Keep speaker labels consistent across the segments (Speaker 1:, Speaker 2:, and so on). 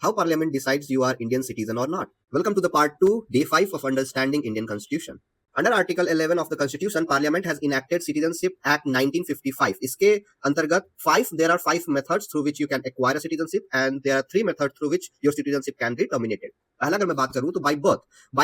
Speaker 1: how Parliament decides you are Indian citizen or not. Welcome to the part 2, day 5 of understanding Indian Constitution. Under Article 11 of the Constitution, Parliament has enacted Citizenship Act 1955. इसके अंतर्गत there are 5 methods through which you can acquire a citizenship and there are 3 methods through which your citizenship can be terminated. पहला अगर मैं बात करूं तो by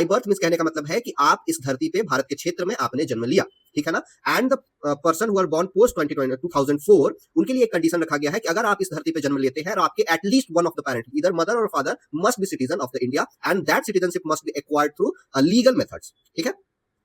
Speaker 1: birth means कहने का मतलब है कि आप इस धरती पे भारत के क्षेत्र में आपने जन्म लिया, ठीक है ना. And the person who are born post 2004 उनके लिए एक कंडीशन रखा गया है कि अगर आप इस धरती पे जन्म लेते हैं और आपके at least one of the parent इधर मदर और father must be citizen of the India and that citizenship must be acquired through legal methods, ठीक है.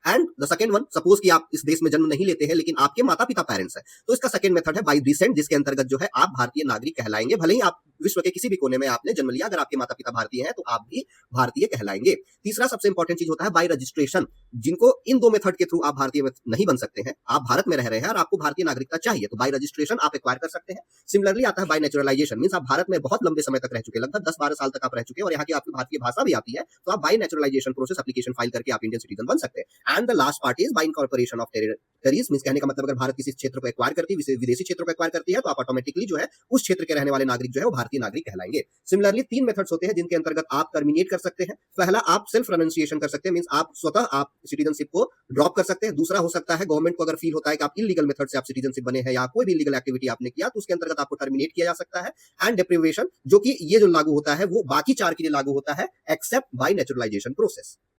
Speaker 1: And the second one, suppose कि आप इस देश में जन्म नहीं लेते हैं लेकिन आपके माता पिता पेरेंट्स हैं, तो इसका सेकंड मेथड है बाय डिसेंट, जिसके अंतर्गत जो है आप भारतीय नागरिक कहलाएंगे. भले ही आप विश्व के किसी भी कोने में आपने जन्म लिया, अगर आपके माता पिता भारतीय हैं तो आप भी भारतीय कहलाएंगे. तीसरा सबसे इंपॉर्टेंट चीज होता है बाय रजिस्ट्रेशन, जिनको इन दो मेथड के थ्रू आप भारतीय नहीं बन सकते हैं, आप भारत में रह रहे हैं और आपको भारतीय नागरिकता चाहिए, तो बाय रजिस्ट्रेशन आप एक्वायर कर सकते हैं. सिमिलरली आता है बाय नेचुरलाइजेशन, मींस आप भारत में बहुत लंबे समय तक रह चुके, लगभग 10-12 साल तक आप रह चुके और यहाँ की आपकी भारतीय भाषा भी आती है, तो आप bye naturalisation process application file करके आप इंडियन सिटीजन बन सकते हैं. And the last part is by incorporation of territories, means कहने का मतलब अगर भारत किसी क्षेत्र को एक्वायर करती है, विदेशी क्षेत्र को एक्वायर करती है, तो आप ऑटोमेटिकली जो है उस क्षेत्र के रहने वाले नागरिक जो है वो भारतीय नागरिक कहलाएंगे. सिमिलरली 3 मेथड्स होते हैं जिनके अंतर्गत आप टर्मिनेट कर सकते हैं. पहला आप सेल्फ रेनंसिएशन कर सकते हैं, मींस आप स्वतः आप सिटीजनशिप को ड्रॉप कर सकते हैं. दूसरा हो सकता है गवर्नमेंट को अगर फील होता है कि आप इलीगल मेथड से आप सिटीजनशिप बने हैं या कोई भी इलीगल एक्टिविटी आपने किया, तो उसके अंतर्गत आपको टर्मिनेट किया जा सकता है. एंड डिप्रिवेशन, जो कि ये जो लागू होता है वो बाकी 4 के लिए लागू होता है एक्सेप्ट बाय नेचुरलाइजेशन प्रोसेस.